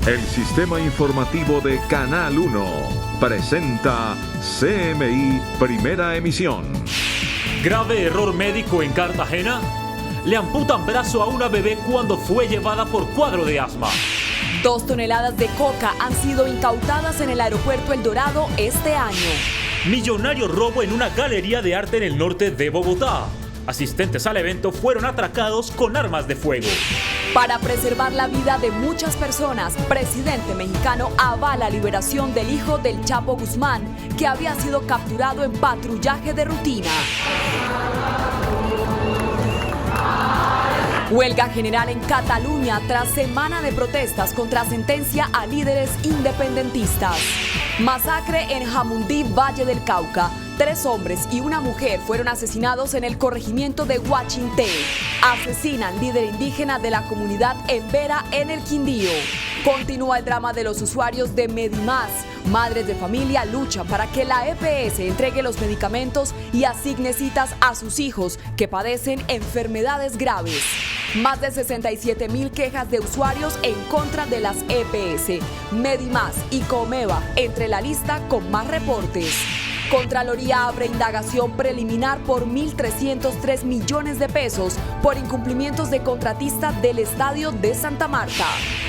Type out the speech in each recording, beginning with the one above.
El sistema informativo de Canal 1 presenta CMI Primera Emisión. Grave error médico en Cartagena. Le amputan brazo a una bebé cuando fue llevada por cuadro de asma. 2 toneladas de coca han sido incautadas en el aeropuerto El Dorado este año. Millonario robo en una galería de arte en el norte de Bogotá. Asistentes al evento fueron atracados con armas de fuego. Para preservar la vida de muchas personas, presidente mexicano avala liberación del hijo del Chapo Guzmán, que había sido capturado en patrullaje de rutina. Huelga general en Cataluña tras semana de protestas contra sentencia a líderes independentistas. Masacre en Jamundí, Valle del Cauca. 3 hombres y una mujer fueron asesinados en el corregimiento de Guachinté. Asesinan líder indígena de la comunidad en Vera, en el Quindío. Continúa el drama de los usuarios de Medimás. Madres de familia luchan para que la EPS entregue los medicamentos y asigne citas a sus hijos que padecen enfermedades graves. Más de 67,000 quejas de usuarios en contra de las EPS. Medimás y Comeva entre la lista con más reportes. Contraloría abre indagación preliminar por 1.303 millones de pesos por incumplimientos de contratista del Estadio de Santa Marta.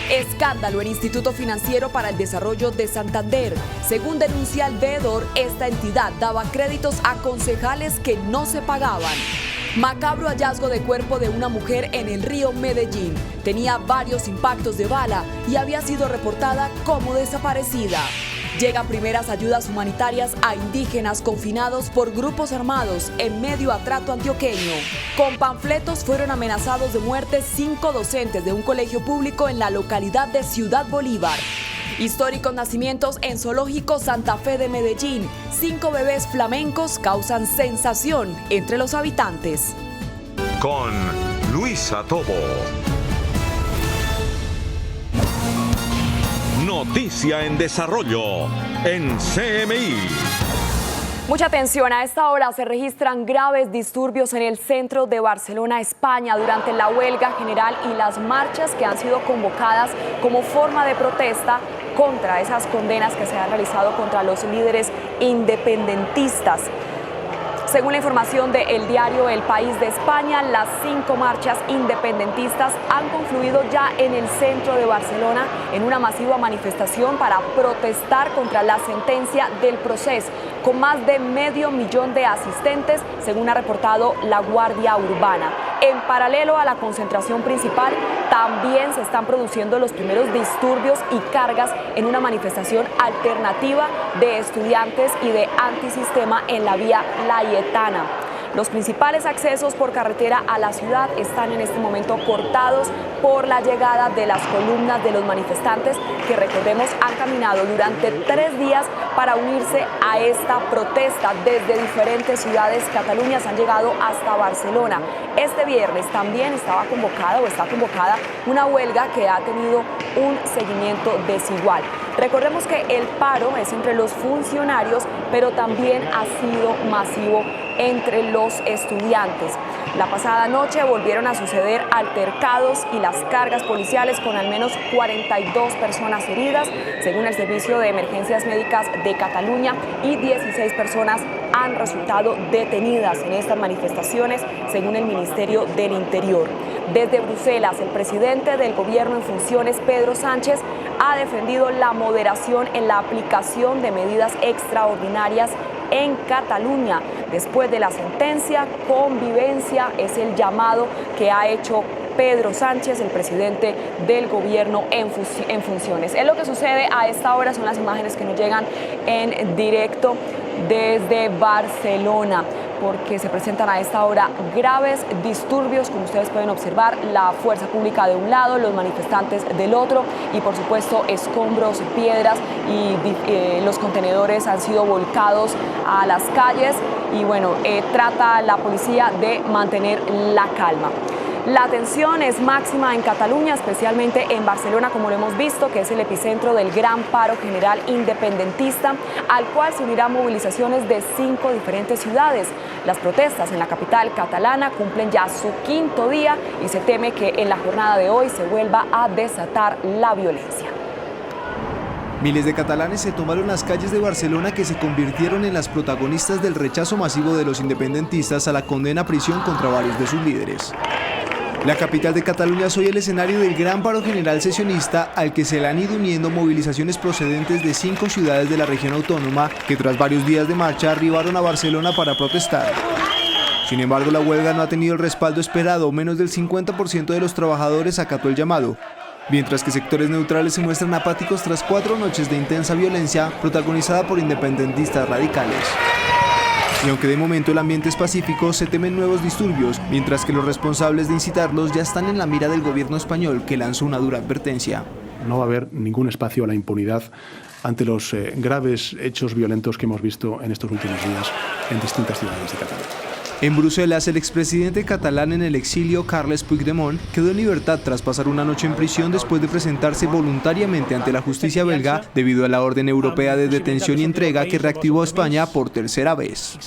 Escándalo en Instituto Financiero para el Desarrollo de Santander. Según denuncia el veedor, esta entidad daba créditos a concejales que no se pagaban. Macabro hallazgo de cuerpo de una mujer en el río Medellín. Tenía varios impactos de bala y había sido reportada como desaparecida. Llegan primeras ayudas humanitarias a indígenas confinados por grupos armados en medio atrato antioqueño. Con panfletos fueron amenazados de muerte 5 docentes de un colegio público en la localidad de Ciudad Bolívar. Históricos nacimientos en Zoológico Santa Fe de Medellín. 5 bebés flamencos causan sensación entre los habitantes. Con Luisa Tobo. Noticia en desarrollo en CMI. Mucha atención, a esta hora se registran graves disturbios en el centro de Barcelona, España, durante la huelga general y las marchas que han sido convocadas como forma de protesta contra esas condenas que se han realizado contra los líderes independentistas. Según la información del diario El País de España, las 5 marchas independentistas han confluido ya en el centro de Barcelona en una masiva manifestación para protestar contra la sentencia del Procés, con más de 500,000 de asistentes, según ha reportado la Guardia Urbana. En paralelo a la concentración principal, también se están produciendo los primeros disturbios y cargas en una manifestación alternativa de estudiantes y de antisistema en la vía Layetana. Los principales accesos por carretera a la ciudad están en este momento cortados por la llegada de las columnas de los manifestantes que, recordemos, han caminado durante 3 días para unirse a esta protesta desde diferentes ciudades. Cataluña han llegado hasta Barcelona. Este viernes también está convocada una huelga que ha tenido un seguimiento desigual. Recordemos que el paro es entre los funcionarios, pero también ha sido masivo entre los estudiantes. La pasada noche volvieron a suceder altercados y las cargas policiales con al menos 42 personas heridas, según el Servicio de Emergencias Médicas de Cataluña, y 16 personas han resultado detenidas en estas manifestaciones, según el Ministerio del Interior. Desde Bruselas, el presidente del gobierno en funciones, Pedro Sánchez, ha defendido la moderación en la aplicación de medidas extraordinarias en Cataluña. Después de la sentencia, convivencia es el llamado que ha hecho Pedro Sánchez, el presidente del gobierno en funciones. Es lo que sucede a esta hora, son las imágenes que nos llegan en directo desde Barcelona, porque se presentan a esta hora graves disturbios, como ustedes pueden observar, la fuerza pública de un lado, los manifestantes del otro, y por supuesto escombros, piedras, y los contenedores han sido volcados a las calles, y bueno, trata la policía de mantener la calma. La tensión es máxima en Cataluña, especialmente en Barcelona, como lo hemos visto, que es el epicentro del gran paro general independentista, al cual se unirán movilizaciones de 5 diferentes ciudades. Las protestas en la capital catalana cumplen ya su 5.º día y se teme que en la jornada de hoy se vuelva a desatar la violencia. Miles de catalanes se tomaron las calles de Barcelona, que se convirtieron en las protagonistas del rechazo masivo de los independentistas a la condena a prisión contra varios de sus líderes. La capital de Cataluña es hoy el escenario del gran paro general sesionista, al que se le han ido uniendo movilizaciones procedentes de 5 ciudades de la región autónoma, que tras varios días de marcha arribaron a Barcelona para protestar. Sin embargo, la huelga no ha tenido el respaldo esperado. Menos del 50% de los trabajadores acató el llamado, mientras que sectores neutrales se muestran apáticos tras 4 noches de intensa violencia protagonizada por independentistas radicales. Y aunque de momento el ambiente es pacífico, se temen nuevos disturbios, mientras que los responsables de incitarlos ya están en la mira del gobierno español, que lanzó una dura advertencia. No va a haber ningún espacio a la impunidad ante los graves hechos violentos que hemos visto en estos últimos días en distintas ciudades de Cataluña. En Bruselas, el expresidente catalán en el exilio, Carles Puigdemont, quedó en libertad tras pasar una noche en prisión después de presentarse voluntariamente ante la justicia belga debido a la orden europea de detención y entrega que reactivó a España por tercera vez.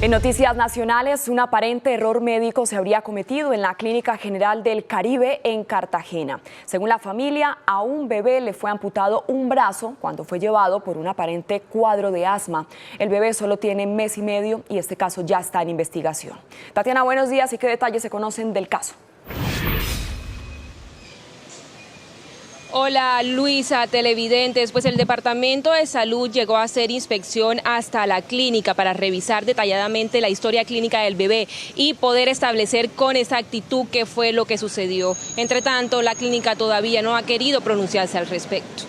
En noticias nacionales, un aparente error médico se habría cometido en la Clínica General del Caribe en Cartagena. Según la familia, a un bebé le fue amputado un brazo cuando fue llevado por un aparente cuadro de asma. El bebé solo tiene 1 mes y medio y este caso ya está en investigación. Tatiana, buenos días. ¿Y qué detalles se conocen del caso? Hola Luisa, televidentes. Pues el Departamento de Salud llegó a hacer inspección hasta la clínica para revisar detalladamente la historia clínica del bebé y poder establecer con exactitud qué fue lo que sucedió. Entre tanto, la clínica todavía no ha querido pronunciarse al respecto.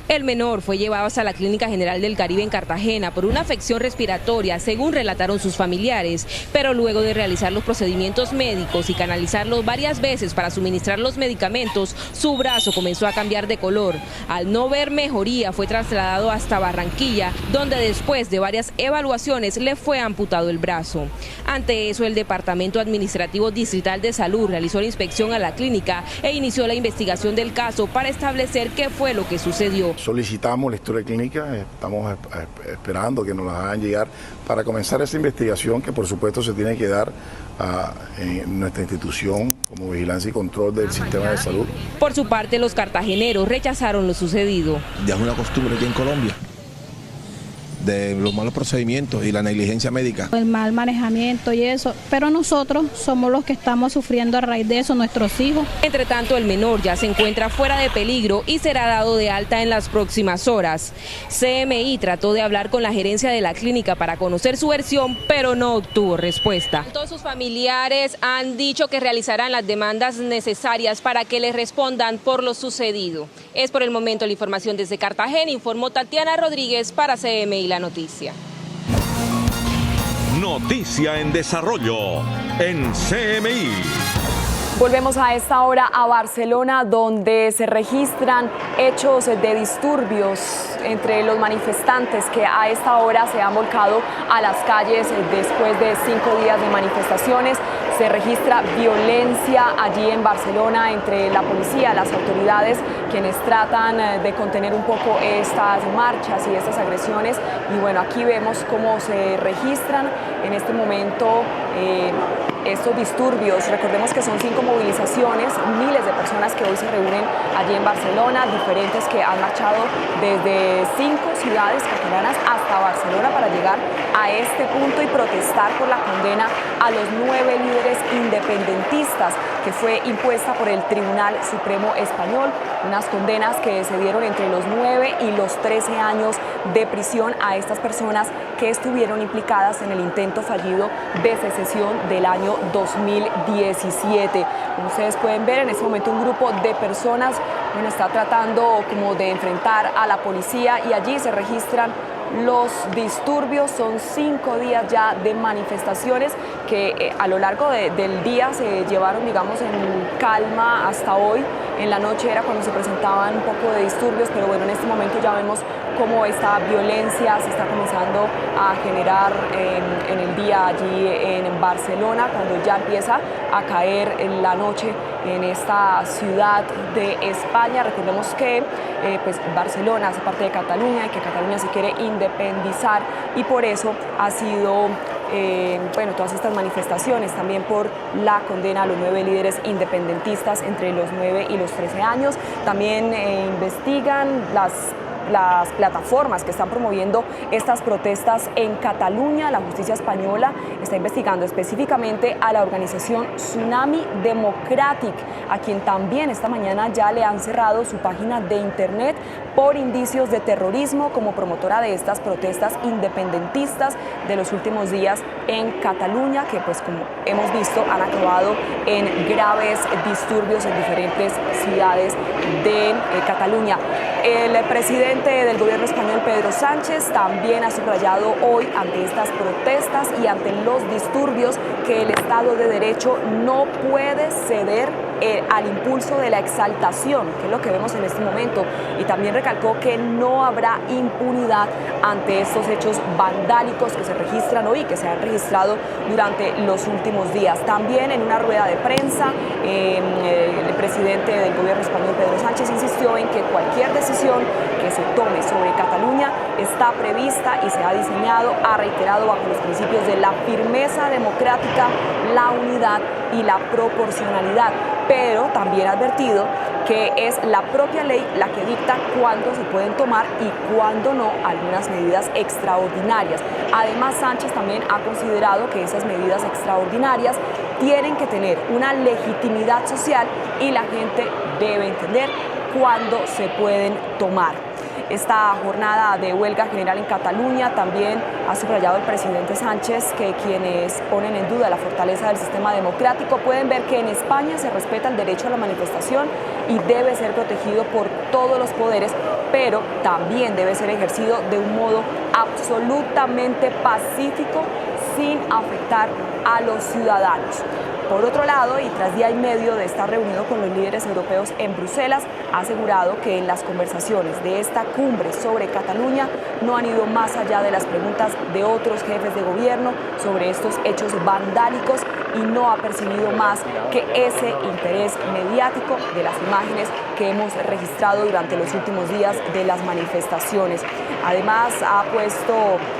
El menor fue llevado hasta la Clínica General del Caribe en Cartagena por una afección respiratoria, según relataron sus familiares, pero luego de realizar los procedimientos médicos y canalizarlo varias veces para suministrar los medicamentos, su brazo comenzó a cambiar de color. Al no ver mejoría, fue trasladado hasta Barranquilla, donde después de varias evaluaciones le fue amputado el brazo. Ante eso, el Departamento Administrativo Distrital de Salud realizó la inspección a la clínica e inició la investigación del caso para establecer qué fue lo que sucedió. Solicitamos la historia clínica, estamos esperando que nos la hagan llegar para comenzar esa investigación que por supuesto se tiene que dar en nuestra institución como vigilancia y control del sistema de salud. Por su parte, los cartageneros rechazaron lo sucedido. Ya es una costumbre aquí en Colombia de los malos procedimientos y la negligencia médica. El mal manejamiento y eso, pero nosotros somos los que estamos sufriendo a raíz de eso, nuestros hijos. Entre tanto, el menor ya se encuentra fuera de peligro y será dado de alta en las próximas horas. CMI trató de hablar con la gerencia de la clínica para conocer su versión, pero no obtuvo respuesta. Todos sus familiares han dicho que realizarán las demandas necesarias para que les respondan por lo sucedido. Es por el momento la información desde Cartagena, informó Tatiana Rodríguez para CMI La Noticia. Noticia en desarrollo en CMI. Volvemos a esta hora a Barcelona, donde se registran hechos de disturbios entre los manifestantes que a esta hora se han volcado a las calles después de 5 días de manifestaciones. Se registra violencia allí en Barcelona entre la policía, las autoridades, quienes tratan de contener un poco estas marchas y estas agresiones. Y bueno, aquí vemos cómo se registran en este momento estos disturbios. Recordemos que son 5 movilizaciones, miles de personas que hoy se reúnen allí en Barcelona, diferentes que han marchado desde 5 ciudades catalanas hasta Barcelona para llegar a este punto y protestar por la condena a los 9 líderes independentistas que fue impuesta por el Tribunal Supremo Español, unas condenas que se dieron entre los 9 y los 13 años de prisión a estas personas que estuvieron implicadas en el intento fallido de secesión del año 2017. Como ustedes pueden ver, en este momento un grupo de personas está tratando como de enfrentar a la policía y allí se registran los disturbios. Son 5 días ya de manifestaciones que a lo largo del día se llevaron, digamos, en calma hasta hoy. En la noche era cuando se presentaban un poco de disturbios, pero bueno, en este momento ya vemos cómo esta violencia se está comenzando a generar en el día allí en Barcelona, cuando ya empieza a caer en la noche en esta ciudad de España. Recordemos que pues Barcelona hace parte de Cataluña y que Cataluña se quiere independizar y por eso ha sido bueno, todas estas manifestaciones, también por la condena a los 9 líderes independentistas entre los 9 y los 13 años. También investigan las plataformas que están promoviendo estas protestas en Cataluña. La justicia española está investigando específicamente a la organización Tsunami Democratic, a quien también esta mañana ya le han cerrado su página de internet por indicios de terrorismo como promotora de estas protestas independentistas de los últimos días en Cataluña, que pues como hemos visto han acabado en graves disturbios en diferentes ciudades de Cataluña. El presidente del gobierno español, Pedro Sánchez, también ha subrayado hoy ante estas protestas y ante los disturbios que el Estado de Derecho no puede ceder al impulso de la exaltación, que es lo que vemos en este momento, y también recalcó que no habrá impunidad ante estos hechos vandálicos que se registran hoy, que se han registrado durante los últimos días. También en una rueda de prensa, el presidente del gobierno español, Pedro Sánchez, insistió en que cualquier decisión que se tome sobre Cataluña está prevista y se ha diseñado, ha reiterado bajo los principios de la firmeza democrática, la unidad y la proporcionalidad, pero también ha advertido que es la propia ley la que dicta cuándo se pueden tomar y cuándo no algunas medidas extraordinarias. Además, Sánchez también ha considerado que esas medidas extraordinarias tienen que tener una legitimidad social y la gente debe entender cuándo se pueden tomar. Esta jornada de huelga general en Cataluña también ha subrayado el presidente Sánchez que quienes ponen en duda la fortaleza del sistema democrático pueden ver que en España se respeta el derecho a la manifestación y debe ser protegido por todos los poderes, pero también debe ser ejercido de un modo absolutamente pacífico sin afectar a los ciudadanos. Por otro lado, y tras día y medio de estar reunido con los líderes europeos en Bruselas, ha asegurado que en las conversaciones de esta cumbre sobre Cataluña no han ido más allá de las preguntas de otros jefes de gobierno sobre estos hechos vandálicos y no ha percibido más que ese interés mediático de las imágenes que hemos registrado durante los últimos días de las manifestaciones. Además, ha puesto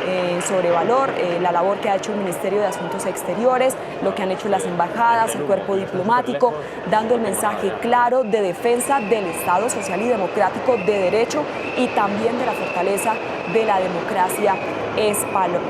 en sobrevalor la labor que ha hecho el Ministerio de Asuntos Exteriores, lo que han hecho las embajadas, el cuerpo diplomático, dando el mensaje claro de defensa del Estado social y democrático de derecho y también de la fortaleza de la democracia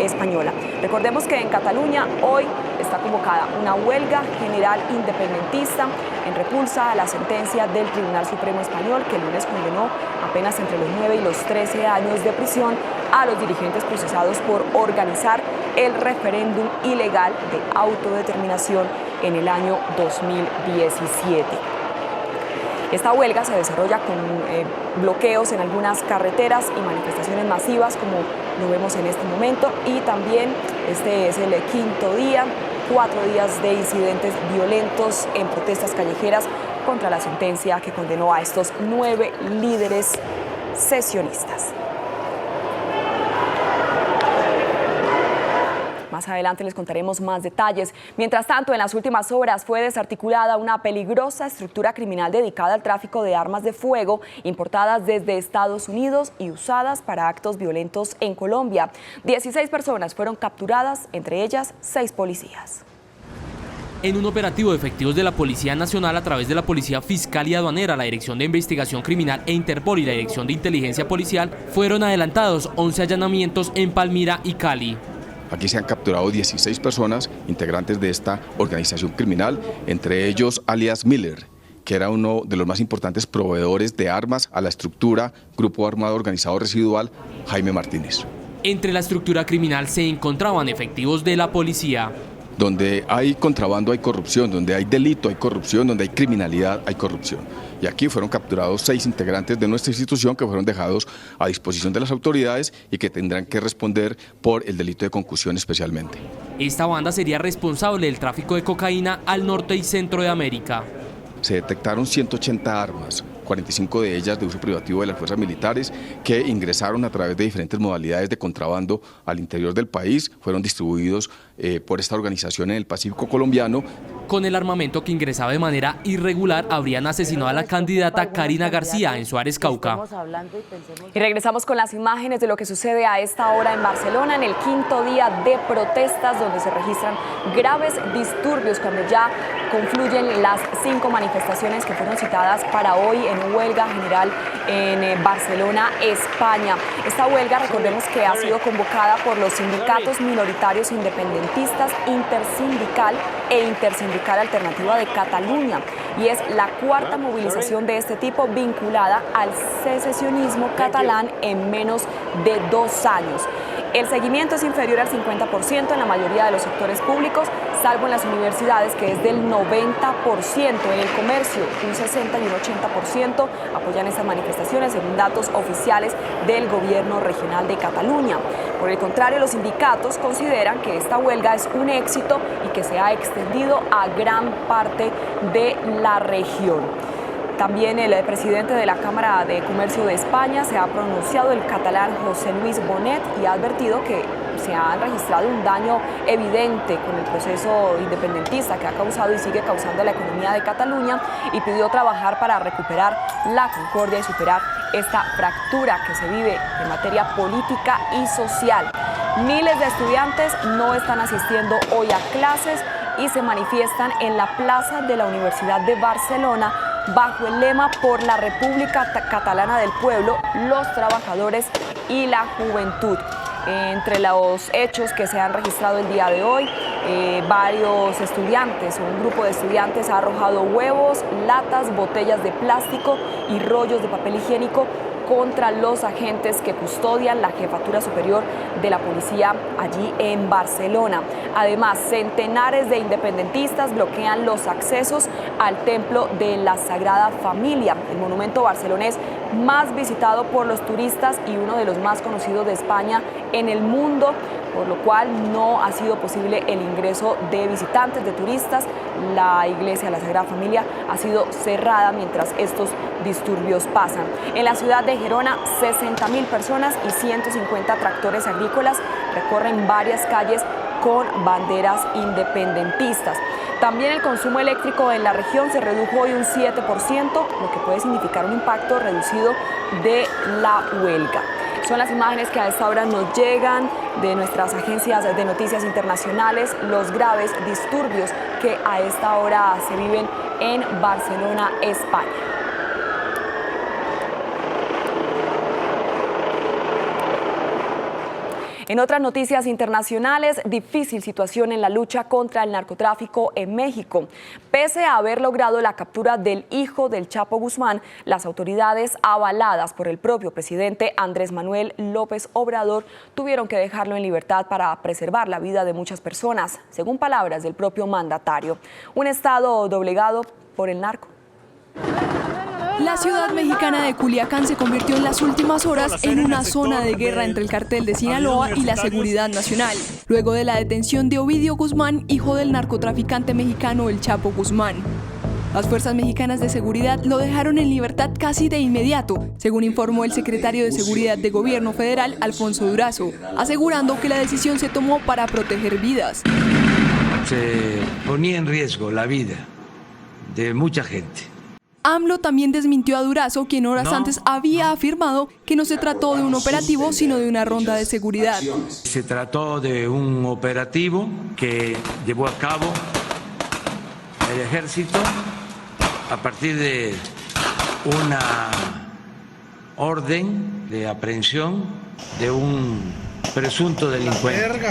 española. Recordemos que en Cataluña hoy está convocada una huelga general independentista en repulsa a la sentencia del Tribunal Supremo Español, que el lunes condenó apenas entre los 9 y los 13 años de prisión a los dirigentes procesados por organizar el referéndum ilegal de autodeterminación en el año 2017. Esta huelga se desarrolla con bloqueos en algunas carreteras y manifestaciones masivas, como lo vemos en este momento, y también este es el quinto día, 4 días de incidentes violentos en protestas callejeras contra la sentencia que condenó a estos 9 líderes secesionistas. Más adelante les contaremos más detalles. Mientras tanto, en las últimas horas fue desarticulada una peligrosa estructura criminal dedicada al tráfico de armas de fuego importadas desde Estados Unidos y usadas para actos violentos en Colombia. 16 personas fueron capturadas, entre ellas 6 policías. En un operativo de efectivos de la Policía Nacional a través de la Policía Fiscal y Aduanera, la Dirección de Investigación Criminal e Interpol y la Dirección de Inteligencia Policial, fueron adelantados 11 allanamientos en Palmira y Cali. Aquí se han capturado 16 personas integrantes de esta organización criminal, entre ellos alias Miller, que era uno de los más importantes proveedores de armas a la estructura Grupo Armado Organizado Residual Jaime Martínez. Entre la estructura criminal se encontraban efectivos de la policía. Donde hay contrabando hay corrupción, donde hay delito hay corrupción, donde hay criminalidad hay corrupción. Y aquí fueron capturados 6 integrantes de nuestra institución que fueron dejados a disposición de las autoridades y que tendrán que responder por el delito de concusión especialmente. Esta banda sería responsable del tráfico de cocaína al norte y centro de América. Se detectaron 180 armas, 45 de ellas de uso privativo de las fuerzas militares que ingresaron a través de diferentes modalidades de contrabando al interior del país, fueron distribuidos por esta organización en el Pacífico colombiano Con el armamento que ingresaba de manera irregular, habrían asesinado a la candidata Karina García en Suárez, Cauca. Y regresamos con las imágenes de lo que sucede a esta hora en Barcelona, en el quinto día de protestas, donde se registran graves disturbios cuando ya confluyen las 5 manifestaciones que fueron citadas para hoy en huelga general en Barcelona, España. Esta huelga, recordemos que ha sido convocada por los sindicatos minoritarios independentistas Intersindical e Intersindical Alternativa de Cataluña, y es la 4ª movilización de este tipo vinculada al secesionismo catalán en menos de 2 años. El seguimiento es inferior al 50% en la mayoría de los sectores públicos, salvo en las universidades, que es del 90%. En el comercio, un 60 y un 80% apoyan estas manifestaciones, según datos oficiales del gobierno regional de Cataluña. Por el contrario, los sindicatos consideran que esta huelga es un éxito y que se ha extendido a gran parte de la región. También el presidente de la Cámara de Comercio de España se ha pronunciado, el catalán José Luis Bonet, y ha advertido que se ha registrado un daño evidente con el proceso independentista que ha causado y sigue causando la economía de Cataluña, y pidió trabajar para recuperar la concordia y superar esta fractura que se vive en materia política y social. Miles de estudiantes no están asistiendo hoy a clases y se manifiestan en la plaza de la Universidad de Barcelona bajo el lema "Por la República Catalana del Pueblo, los trabajadores y la juventud". Entre los hechos que se han registrado el día de hoy, varios estudiantes o un grupo de estudiantes ha arrojado huevos, latas, botellas de plástico y rollos de papel higiénico contra los agentes que custodian la Jefatura Superior de la Policía allí en Barcelona. Además, centenares de independentistas bloquean los accesos al Templo de la Sagrada Familia, el monumento barcelonés más visitado por los turistas y uno de los más conocidos de España en el mundo, por lo cual no ha sido posible el ingreso de visitantes, de turistas. La iglesia de la Sagrada Familia ha sido cerrada mientras estos disturbios pasan. En la ciudad de Gerona, 60.000 personas y 150 tractores agrícolas recorren varias calles con banderas independentistas. También el consumo eléctrico en la región se redujo hoy un 7%, lo que puede significar un impacto reducido de la huelga. Son las imágenes que a esta hora nos llegan de nuestras agencias de noticias internacionales, los graves disturbios que a esta hora se viven en Barcelona, España. En otras noticias internacionales, difícil situación en la lucha contra el narcotráfico en México. Pese a haber logrado la captura del hijo del Chapo Guzmán, las autoridades, avaladas por el propio presidente Andrés Manuel López Obrador, tuvieron que dejarlo en libertad para preservar la vida de muchas personas, según palabras del propio mandatario. Un estado doblegado por el narco. La ciudad mexicana de Culiacán se convirtió en las últimas horas en una zona de guerra entre el cartel de Sinaloa y la Seguridad Nacional, luego de la detención de Ovidio Guzmán, hijo del narcotraficante mexicano El Chapo Guzmán. Las fuerzas mexicanas de seguridad lo dejaron en libertad casi de inmediato, según informó el secretario de Seguridad de Gobierno Federal, Alfonso Durazo, asegurando que la decisión se tomó para proteger vidas. Se ponía en riesgo la vida de mucha gente. AMLO también desmintió a Durazo, quien horas antes había afirmado que no se trató de un operativo, sino de una ronda de seguridad. Se trató de un operativo que llevó a cabo el ejército a partir de una orden de aprehensión de un presunto delincuente.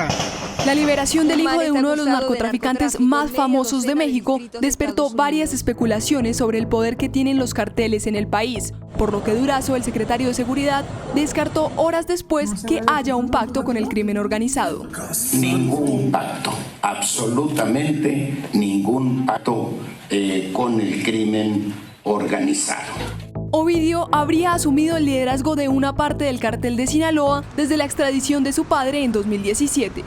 La liberación del hijo de uno de los narcotraficantes más famosos de México despertó varias especulaciones sobre el poder que tienen los carteles en el país, por lo que Durazo, el secretario de Seguridad, descartó horas después que haya un pacto con el crimen organizado. Ningún pacto, absolutamente ningún pacto con el crimen organizado. Ovidio habría asumido el liderazgo de una parte del cartel de Sinaloa desde la extradición de su padre en 2017.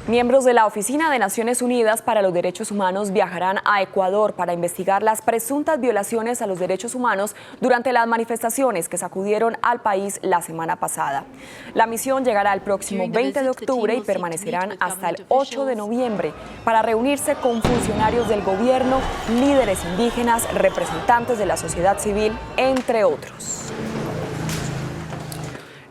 Miembros de la Oficina de Naciones Unidas para los Derechos Humanos viajarán a Ecuador para investigar las presuntas violaciones a los derechos humanos durante las manifestaciones que sacudieron al país la semana pasada. La misión llegará el próximo 20 de octubre y permanecerán hasta el 8 de noviembre para reunirse con funcionarios del gobierno, líderes indígenas, representantes de la sociedad civil, entre otros.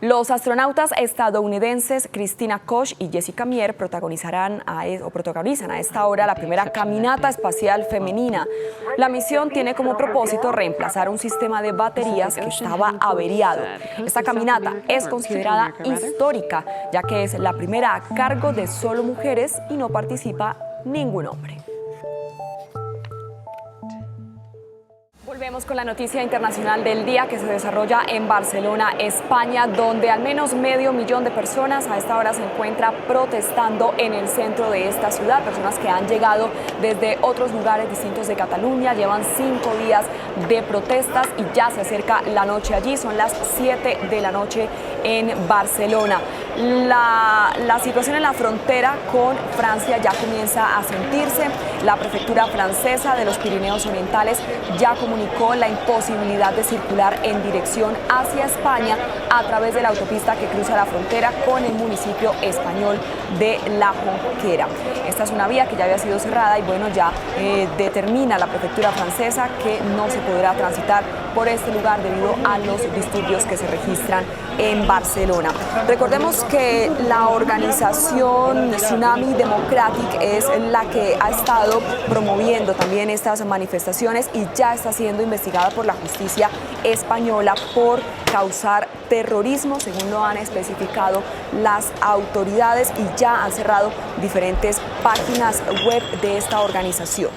Los astronautas estadounidenses Christina Koch y Jessica Meir protagonizan a esta hora la primera caminata espacial femenina. La misión tiene como propósito reemplazar un sistema de baterías que estaba averiado. Esta caminata es considerada histórica, ya que es la primera a cargo de solo mujeres y no participa ningún hombre. Volvemos con la noticia internacional del día que se desarrolla en Barcelona, España, donde al menos 500.000 de personas a esta hora se encuentra protestando en el centro de esta ciudad. Personas que han llegado desde otros lugares distintos de Cataluña, llevan 5 días de protestas y ya se acerca la noche allí. Son las 7 de la noche en Barcelona. La situación en la frontera con Francia ya comienza a sentirse. La prefectura francesa de los Pirineos Orientales ya comunicó la imposibilidad de circular en dirección hacia España a través de la autopista que cruza la frontera con el municipio español de La Jonquera. Esta es una vía que ya había sido cerrada y bueno, ya determina la prefectura francesa que no se podrá transitar por este lugar debido a los disturbios que se registran en Barcelona. Recordemos que la organización Tsunami Democratic es la que ha estado promoviendo también estas manifestaciones y ya está siendo investigada por la justicia española por causar terrorismo, según lo han especificado las autoridades, y ya han cerrado diferentes páginas web de esta organización.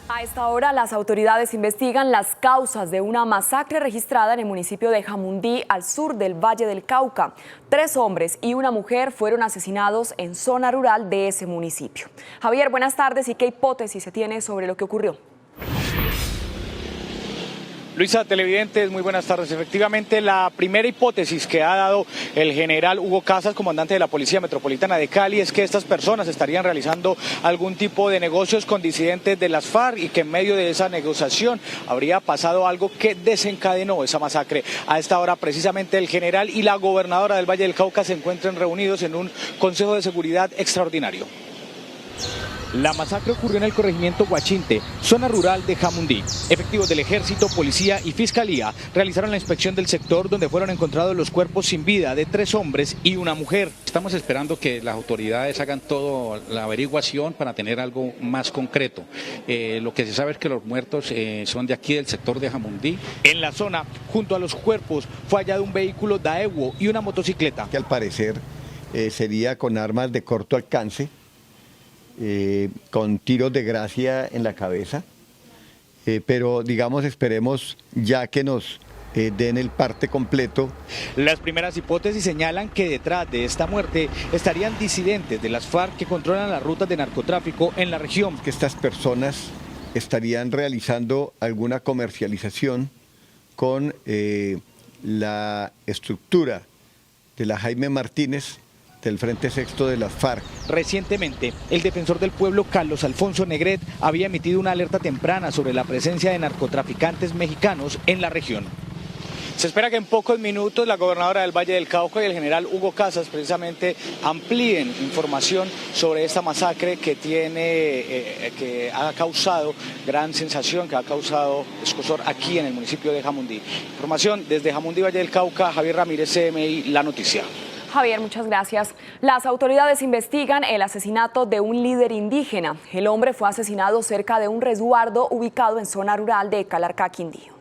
A esta hora, las autoridades investigan las causas de una masacre registrada en el municipio de Jamundí, al sur del Valle del Cauca. 3 hombres y una mujer fueron asesinados en zona rural de ese municipio. Javier, buenas tardes. ¿Y qué hipótesis se tiene sobre lo que ocurrió? Luisa, televidentes, muy buenas tardes. Efectivamente, la primera hipótesis que ha dado el general Hugo Casas, comandante de la Policía Metropolitana de Cali, es que estas personas estarían realizando algún tipo de negocios con disidentes de las FARC y que en medio de esa negociación habría pasado algo que desencadenó esa masacre. A esta hora, precisamente, el general y la gobernadora del Valle del Cauca se encuentran reunidos en un Consejo de Seguridad extraordinario. La masacre ocurrió en el corregimiento Guachinte, zona rural de Jamundí. Efectivos del Ejército, Policía y Fiscalía realizaron la inspección del sector donde fueron encontrados los cuerpos sin vida de 3 hombres y una mujer. Estamos esperando que las autoridades hagan toda la averiguación para tener algo más concreto. Lo que se sabe es que los muertos son de aquí del sector de Jamundí. En la zona, junto a los cuerpos, fue hallado un vehículo Daewoo y una motocicleta. Que al parecer sería con armas de corto alcance, con tiros de gracia en la cabeza, pero digamos esperemos ya que nos den el parte completo. Las primeras hipótesis señalan que detrás de esta muerte estarían disidentes de las FARC que controlan las rutas de narcotráfico en la región. Que estas personas estarían realizando alguna comercialización con la estructura de la Jaime Martínez del Frente Sexto de las FARC. Recientemente, el defensor del pueblo Carlos Alfonso Negret había emitido una alerta temprana sobre la presencia de narcotraficantes mexicanos en la región. Se espera que en pocos minutos la gobernadora del Valle del Cauca y el general Hugo Casas precisamente amplíen información sobre esta masacre que ha causado gran sensación, que ha causado escozor aquí en el municipio de Jamundí. Información desde Jamundí, Valle del Cauca, Javier Ramírez, CMI, La Noticia. Javier, muchas gracias. Las autoridades investigan el asesinato de un líder indígena. El hombre fue asesinado cerca de un resguardo ubicado en zona rural de Calarcá, Quindío.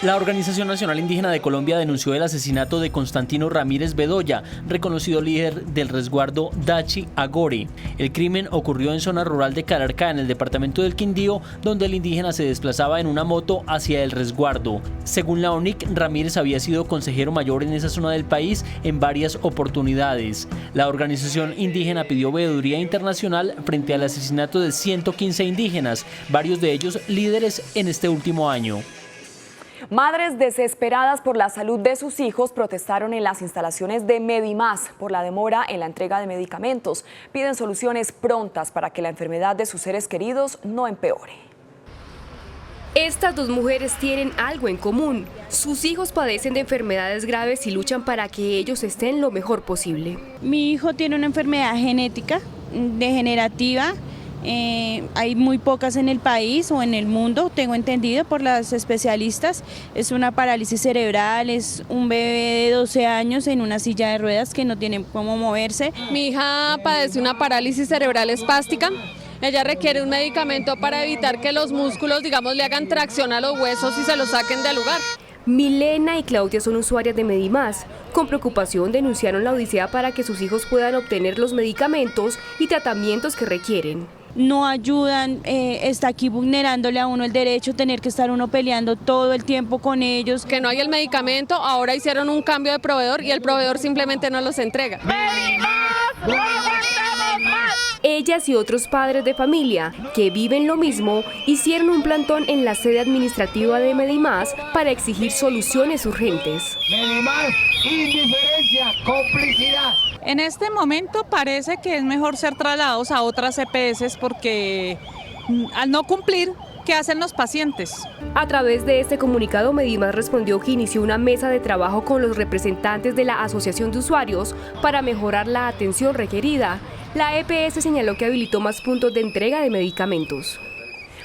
La Organización Nacional Indígena de Colombia denunció el asesinato de Constantino Ramírez Bedoya, reconocido líder del resguardo Dachi Agori. El crimen ocurrió en zona rural de Calarcá, en el departamento del Quindío, donde el indígena se desplazaba en una moto hacia el resguardo. Según la ONIC, Ramírez había sido consejero mayor en esa zona del país en varias oportunidades. La organización indígena pidió veeduría internacional frente al asesinato de 115 indígenas, varios de ellos líderes en este último año. Madres desesperadas por la salud de sus hijos protestaron en las instalaciones de Medimás por la demora en la entrega de medicamentos. Piden soluciones prontas para que la enfermedad de sus seres queridos no empeore. Estas dos mujeres tienen algo en común. Sus hijos padecen de enfermedades graves y luchan para que ellos estén lo mejor posible. Mi hijo tiene una enfermedad genética degenerativa. Hay muy pocas en el país o en el mundo, tengo entendido por las especialistas. Es una parálisis cerebral, es un bebé de 12 años en una silla de ruedas que no tiene cómo moverse. Mi hija padece una parálisis cerebral espástica. Ella requiere un medicamento para evitar que los músculos, digamos, le hagan tracción a los huesos y se los saquen del lugar. Milena y Claudia son usuarias de Medimás. Con preocupación denunciaron la odisea para que sus hijos puedan obtener los medicamentos y tratamientos que requieren. No ayudan, está aquí vulnerándole a uno el derecho, tener que estar uno peleando todo el tiempo con ellos. Que no hay el medicamento, ahora hicieron un cambio de proveedor y el proveedor simplemente no los entrega. Ellas y otros padres de familia que viven lo mismo hicieron un plantón en la sede administrativa de Medimás para exigir soluciones urgentes. Medimás, indiferencia, complicidad. En este momento parece que es mejor ser trasladados a otras EPS porque al no cumplir, ¿qué hacen los pacientes? A través de este comunicado, Medimás respondió que inició una mesa de trabajo con los representantes de la Asociación de Usuarios para mejorar la atención requerida. La EPS señaló que habilitó más puntos de entrega de medicamentos.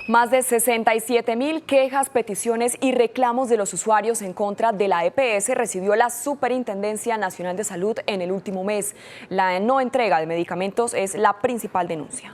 Más de 67,000 quejas, peticiones y reclamos de los usuarios en contra de la EPS recibió la Superintendencia Nacional de Salud en el último mes. La no entrega de medicamentos es la principal denuncia.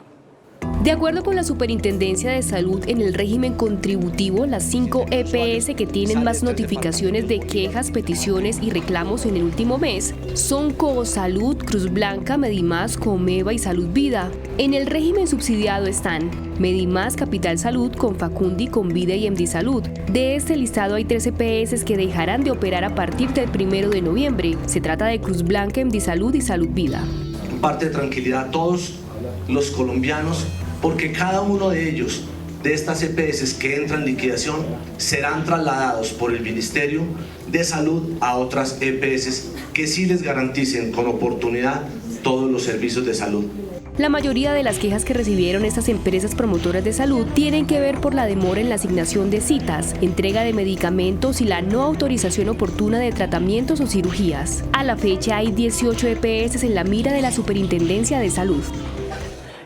De acuerdo con la Superintendencia de Salud, en el régimen contributivo, las 5 EPS que tienen más notificaciones de quejas, peticiones y reclamos en el último mes son Cosalud, Cruz Blanca, Medimás, Comeva y Salud Vida. En el régimen subsidiado están Medimás, Capital Salud, Confacundi, Convida y MD Salud. De este listado hay 3 EPS que dejarán de operar a partir del 1 de noviembre. Se trata de Cruz Blanca, MD Salud y Salud Vida. Parte de tranquilidad a todos los colombianos, porque cada uno de ellos, de estas EPS que entran en liquidación, serán trasladados por el Ministerio de Salud a otras EPS que sí les garanticen con oportunidad todos los servicios de salud. La mayoría de las quejas que recibieron estas empresas promotoras de salud tienen que ver por la demora en la asignación de citas, entrega de medicamentos y la no autorización oportuna de tratamientos o cirugías. A la fecha hay 18 EPS en la mira de la Superintendencia de Salud.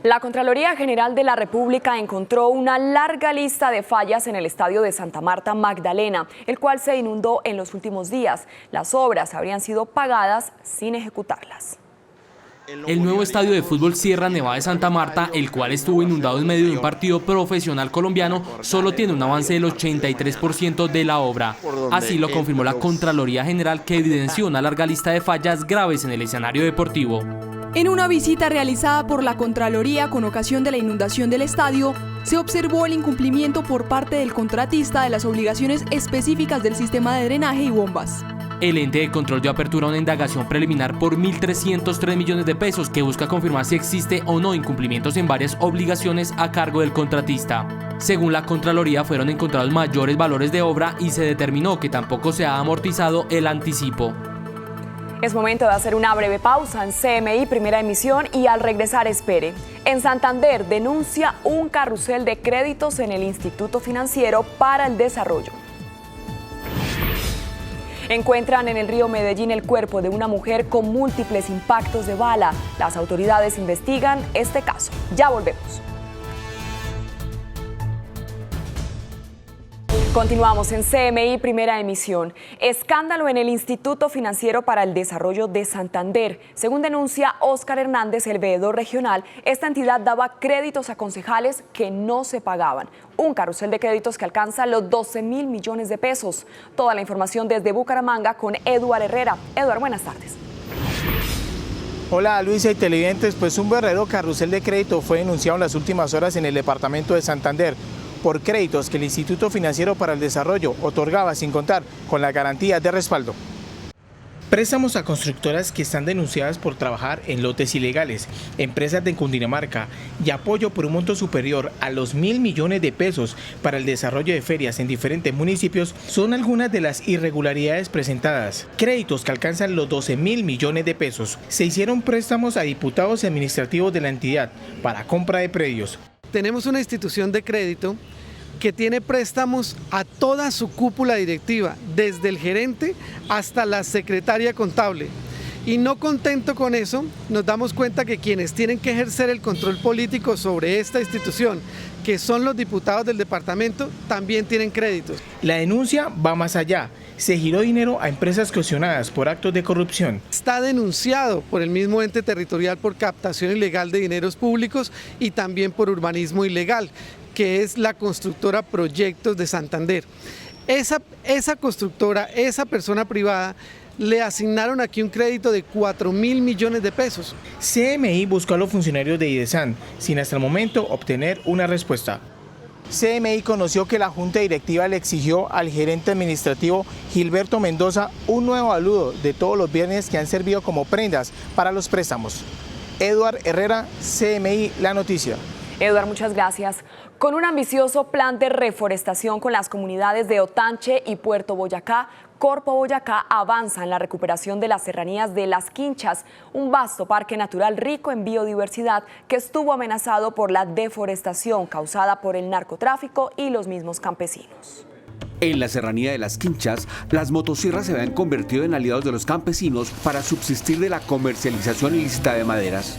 La Contraloría General de la República encontró una larga lista de fallas en el estadio de Santa Marta Magdalena, el cual se inundó en los últimos días. Las obras habrían sido pagadas sin ejecutarlas. El nuevo estadio de fútbol Sierra Nevada de Santa Marta, el cual estuvo inundado en medio de un partido profesional colombiano, solo tiene un avance del 83% de la obra. Así lo confirmó la Contraloría General, que evidenció una larga lista de fallas graves en el escenario deportivo. En una visita realizada por la Contraloría con ocasión de la inundación del estadio, se observó el incumplimiento por parte del contratista de las obligaciones específicas del sistema de drenaje y bombas. El ente de control dio apertura a una indagación preliminar por 1.303 millones de pesos que busca confirmar si existe o no incumplimientos en varias obligaciones a cargo del contratista. Según la Contraloría, fueron encontrados mayores valores de obra y se determinó que tampoco se ha amortizado el anticipo. Es momento de hacer una breve pausa en CMI Primera Emisión y al regresar espere. En Santander denuncia un carrusel de créditos en el Instituto Financiero para el Desarrollo. Encuentran en el río Medellín el cuerpo de una mujer con múltiples impactos de bala. Las autoridades investigan este caso. Ya volvemos. Continuamos en CMI Primera Emisión. Escándalo en el Instituto Financiero para el Desarrollo de Santander. Según denuncia Óscar Hernández, el veedor regional, esta entidad daba créditos a concejales que no se pagaban. Un carrusel de créditos que alcanza los 12,000 millones de pesos. Toda la información desde Bucaramanga con Eduard Herrera. Eduard, buenas tardes. Hola Luisa y televidentes, pues un verdadero carrusel de crédito fue denunciado en las últimas horas en el departamento de Santander por créditos que el Instituto Financiero para el Desarrollo otorgaba sin contar con la garantía de respaldo. Préstamos a constructoras que están denunciadas por trabajar en lotes ilegales, empresas de Cundinamarca y apoyo por un monto superior a los 1.000 millones de pesos para el desarrollo de ferias en diferentes municipios son algunas de las irregularidades presentadas. Créditos que alcanzan los 12.000 millones de pesos. Se hicieron préstamos a diputados y administrativos de la entidad para compra de predios. Tenemos una institución de crédito que tiene préstamos a toda su cúpula directiva, desde el gerente hasta la secretaria contable. Y no contento con eso, nos damos cuenta que quienes tienen que ejercer el control político sobre esta institución, que son los diputados del departamento, también tienen créditos. La denuncia va más allá. Se giró dinero a empresas cuestionadas por actos de corrupción. Está denunciado por el mismo ente territorial por captación ilegal de dineros públicos y también por urbanismo ilegal, que es la constructora Proyectos de Santander. Esa constructora, esa persona privada, le asignaron aquí un crédito de 4.000 millones de pesos. CMI buscó a los funcionarios de IDESAN sin hasta el momento obtener una respuesta. CMI conoció que la Junta Directiva le exigió al gerente administrativo Gilberto Mendoza un nuevo aludo de todos los bienes que han servido como prendas para los préstamos. Eduard Herrera, CMI, La Noticia. Eduard, muchas gracias. Con un ambicioso plan de reforestación con las comunidades de Otanche y Puerto Boyacá, Corpo Boyacá avanza en la recuperación de las serranías de Las Quinchas, un vasto parque natural rico en biodiversidad que estuvo amenazado por la deforestación causada por el narcotráfico y los mismos campesinos. En la serranía de Las Quinchas, las motosierras se habían convertido en aliados de los campesinos para subsistir de la comercialización ilícita de maderas.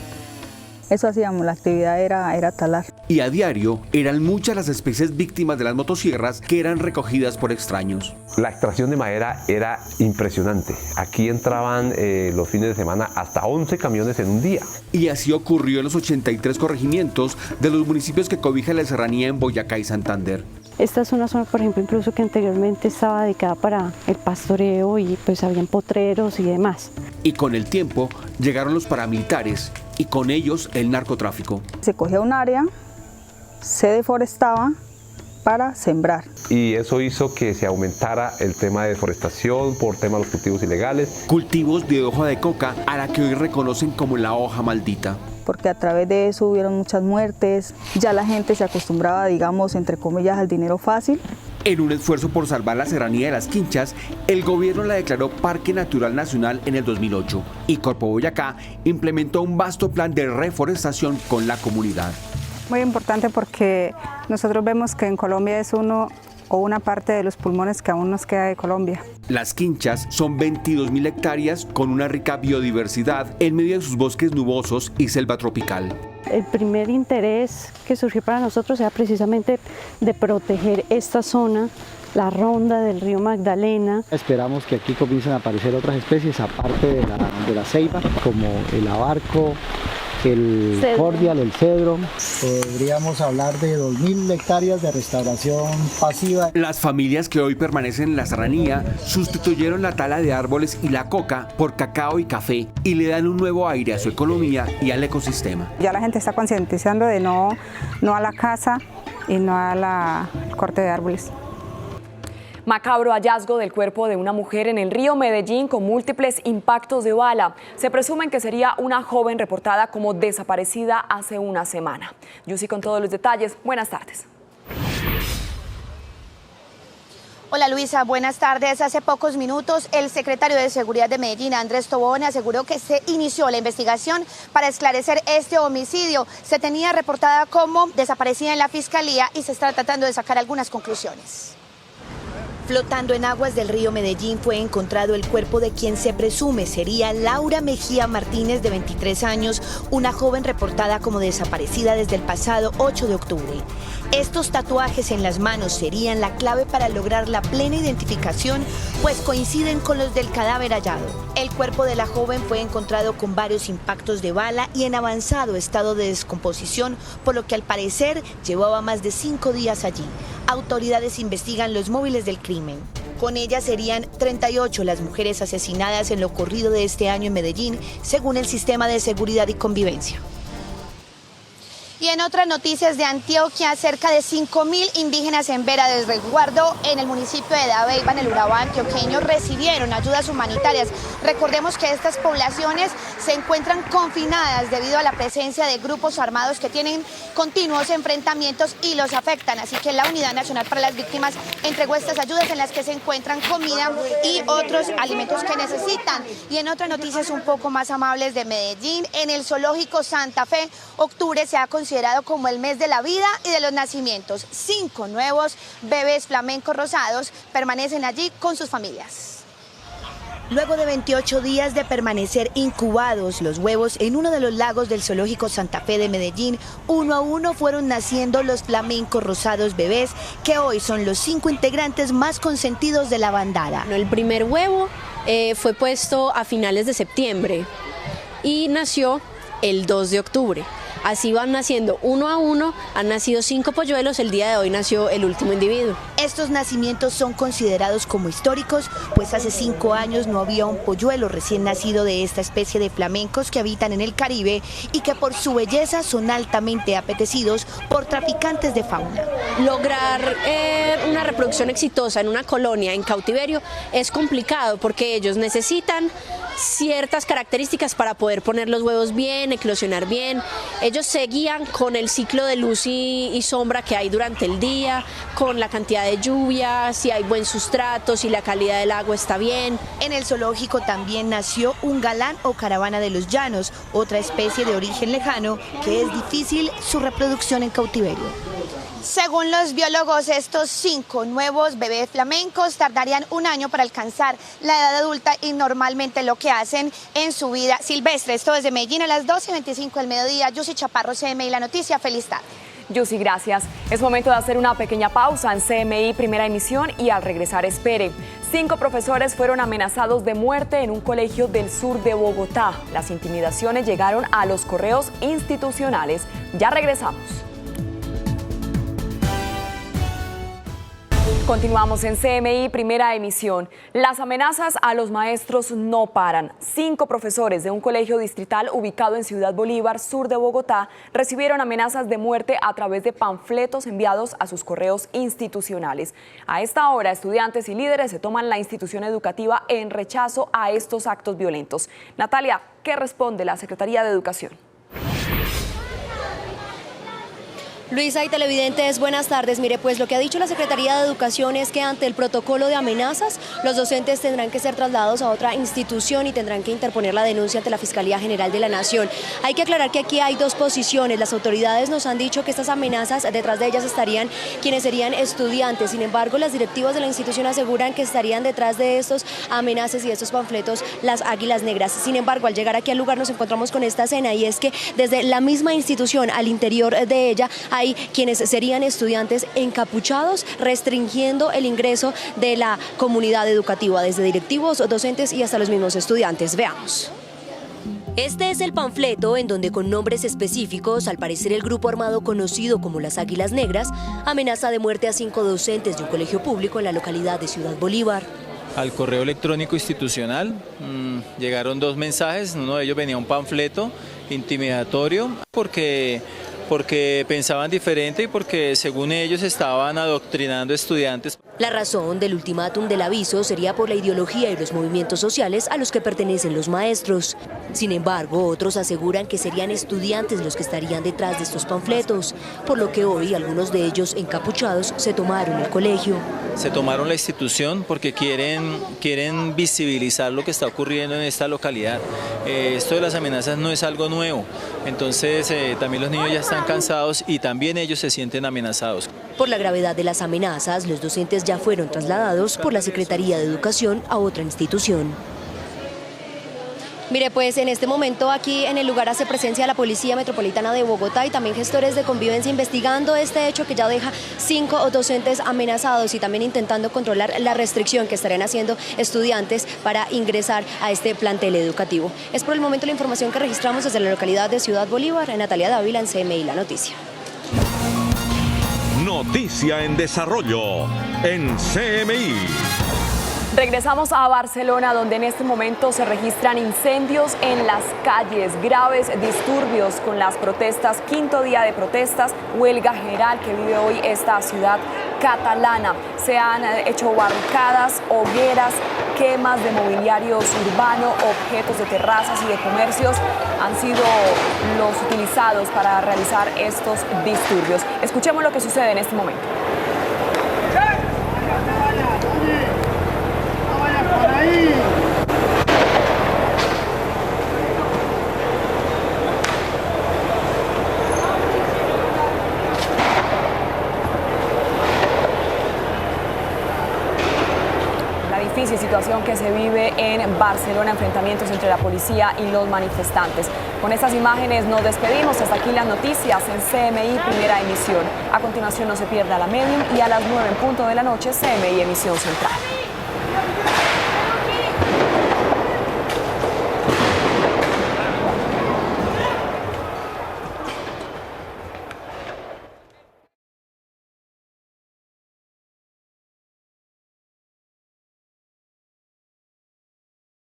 Eso hacíamos, la actividad era talar. Y a diario eran muchas las especies víctimas de las motosierras que eran recogidas por extraños. La extracción de madera era impresionante. Aquí entraban los fines de semana hasta 11 camiones en un día. Y así ocurrió en los 83 corregimientos de los municipios que cobijan la serranía en Boyacá y Santander. Esta es una zona, por ejemplo, incluso que anteriormente estaba dedicada para el pastoreo y pues habían potreros y demás. Y con el tiempo llegaron los paramilitares y con ellos el narcotráfico. Se cogía un área, se deforestaba para sembrar. Y eso hizo que se aumentara el tema de deforestación por tema de los cultivos ilegales. Cultivos de hoja de coca a la que hoy reconocen como la hoja maldita. Porque a través de eso hubieron muchas muertes, ya la gente se acostumbraba, digamos, entre comillas, al dinero fácil. En un esfuerzo por salvar la serranía de Las Quinchas, el gobierno la declaró Parque Natural Nacional en el 2008 y Corpo Boyacá implementó un vasto plan de reforestación con la comunidad. Muy importante porque nosotros vemos que en Colombia es uno o una parte de los pulmones que aún nos queda de Colombia. Las Quinchas son 22.000 hectáreas con una rica biodiversidad en medio de sus bosques nubosos y selva tropical. El primer interés que surgió para nosotros era precisamente de proteger esta zona, la ronda del río Magdalena. Esperamos que aquí comiencen a aparecer otras especies aparte de la ceiba, como el abarco, el cordial, el cedro. Podríamos hablar de 2.000 hectáreas de restauración pasiva. Las familias que hoy permanecen en la serranía sustituyeron la tala de árboles y la coca por cacao y café y le dan un nuevo aire a su economía y al ecosistema. Ya la gente está concientizando de no a la caza y no al corte de árboles. Macabro hallazgo del cuerpo de una mujer en el río Medellín con múltiples impactos de bala. Se presumen que sería una joven reportada como desaparecida hace una semana. Yusi con todos los detalles. Buenas tardes. Hola Luisa, buenas tardes. Hace pocos minutos el secretario de Seguridad de Medellín, Andrés Tobón, aseguró que se inició la investigación para esclarecer este homicidio. Se tenía reportada como desaparecida en la fiscalía y se está tratando de sacar algunas conclusiones. Flotando en aguas del río Medellín fue encontrado el cuerpo de quien se presume sería Laura Mejía Martínez, de 23 años, una joven reportada como desaparecida desde el pasado 8 de octubre. Estos tatuajes en las manos serían la clave para lograr la plena identificación, pues coinciden con los del cadáver hallado. El cuerpo de la joven fue encontrado con varios impactos de bala y en avanzado estado de descomposición, por lo que al parecer llevaba más de 5 días allí. Autoridades investigan los móviles del crimen. Con ella serían 38 las mujeres asesinadas en lo ocurrido de este año en Medellín, según el Sistema de Seguridad y Convivencia. Y en otras noticias de Antioquia, cerca de 5.000 indígenas en Vera del Resguardo, en el municipio de Dabeiba, en el Urabá antioqueño, recibieron ayudas humanitarias. Recordemos que estas poblaciones se encuentran confinadas debido a la presencia de grupos armados que tienen continuos enfrentamientos y los afectan. Así que la Unidad Nacional para las Víctimas entregó estas ayudas en las que se encuentran comida y otros alimentos que necesitan. Y en otras noticias un poco más amables de Medellín, en el zoológico Santa Fe, octubre se ha considerado como el mes de la vida y de los nacimientos. 5 nuevos bebés flamencos rosados permanecen allí con sus familias. Luego de 28 días de permanecer incubados, los huevos en uno de los lagos del zoológico Santa Fe de Medellín, uno a uno fueron naciendo los flamencos rosados bebés, que hoy son los 5 integrantes más consentidos de la bandada. El primer huevo fue puesto a finales de septiembre y nació el 2 de octubre. Así van naciendo uno a uno, han nacido 5 polluelos, el día de hoy nació el último individuo. Estos nacimientos son considerados como históricos, pues hace 5 años no había un polluelo recién nacido de esta especie de flamencos que habitan en el Caribe y que por su belleza son altamente apetecidos por traficantes de fauna. Lograr una reproducción exitosa en una colonia en cautiverio es complicado porque ellos necesitan ciertas características para poder poner los huevos bien, eclosionar bien. Ellos se guían con el ciclo de luz y sombra que hay durante el día, con la cantidad de lluvia, si hay buen sustrato, si la calidad del agua está bien. En el zoológico también nació un galán o caravana de los llanos, otra especie de origen lejano que es difícil su reproducción en cautiverio. Según los biólogos, estos 5 nuevos bebés flamencos tardarían 1 año para alcanzar la edad adulta y normalmente lo que hacen en su vida silvestre. Esto desde Medellín a las 12:25 del mediodía. Yusi Chaparro, CMI La Noticia. Feliz tarde. Yusi, gracias. Es momento de hacer una pequeña pausa en CMI Primera Emisión y al regresar espere. 5 profesores fueron amenazados de muerte en un colegio del sur de Bogotá. Las intimidaciones llegaron a los correos institucionales. Ya regresamos. Continuamos en CMI Primera Emisión. Las amenazas a los maestros no paran. 5 profesores de un colegio distrital ubicado en Ciudad Bolívar, sur de Bogotá, recibieron amenazas de muerte a través de panfletos enviados a sus correos institucionales. A esta hora, estudiantes y líderes se toman la institución educativa en rechazo a estos actos violentos. Natalia, ¿qué responde la Secretaría de Educación? Luisa y televidentes, buenas tardes. Mire, pues lo que ha dicho la Secretaría de Educación es que ante el protocolo de amenazas, los docentes tendrán que ser trasladados a otra institución y tendrán que interponer la denuncia ante la Fiscalía General de la Nación. Hay que aclarar que aquí hay 2 posiciones. Las autoridades nos han dicho que estas amenazas, detrás de ellas estarían quienes serían estudiantes. Sin embargo, las directivas de la institución aseguran que estarían detrás de estos amenazas y de estos panfletos las Águilas Negras. Sin embargo, al llegar aquí al lugar nos encontramos con esta escena y es que desde la misma institución, al interior de ella, hay quienes serían estudiantes encapuchados, restringiendo el ingreso de la comunidad educativa, desde directivos, docentes y hasta los mismos estudiantes. Veamos. Este es el panfleto en donde con nombres específicos, al parecer el grupo armado conocido como las Águilas Negras, amenaza de muerte a 5 docentes de un colegio público en la localidad de Ciudad Bolívar. Al correo electrónico institucional llegaron 2 mensajes, uno de ellos venía un panfleto intimidatorio porque pensaban diferente y porque según ellos estaban adoctrinando estudiantes. La razón del ultimátum del aviso sería por la ideología y los movimientos sociales a los que pertenecen los maestros. Sin embargo, otros aseguran que serían estudiantes los que estarían detrás de estos panfletos, por lo que hoy algunos de ellos encapuchados se tomaron el colegio. Se tomaron la institución porque quieren visibilizar lo que está ocurriendo en esta localidad. Esto de las amenazas no es algo nuevo, entonces también los niños ya están cansados y también ellos se sienten amenazados. Por la gravedad de las amenazas, los docentes ya fueron trasladados por la Secretaría de Educación a otra institución. Mire, pues en este momento aquí en el lugar hace presencia la Policía Metropolitana de Bogotá y también gestores de convivencia investigando este hecho que ya deja 5 docentes amenazados y también intentando controlar la restricción que estarían haciendo estudiantes para ingresar a este plantel educativo. Es por el momento la información que registramos desde la localidad de Ciudad Bolívar. Natalia Dávila en CMI La Noticia. Noticia en desarrollo en CMI. Regresamos a Barcelona, donde en este momento se registran incendios en las calles, graves disturbios con las protestas, quinto día de protestas, huelga general que vive hoy esta ciudad catalana. Se han hecho barricadas, hogueras, quemas de mobiliarios urbano, objetos de terrazas y de comercios han sido los utilizados para realizar estos disturbios. Escuchemos lo que sucede en este momento. Difícil situación que se vive en Barcelona, enfrentamientos entre la policía y los manifestantes. Con estas imágenes nos despedimos. Hasta aquí las noticias en CMI Primera Emisión. A continuación no se pierda la Medium y a las 9 en punto de la noche CMI Emisión Central.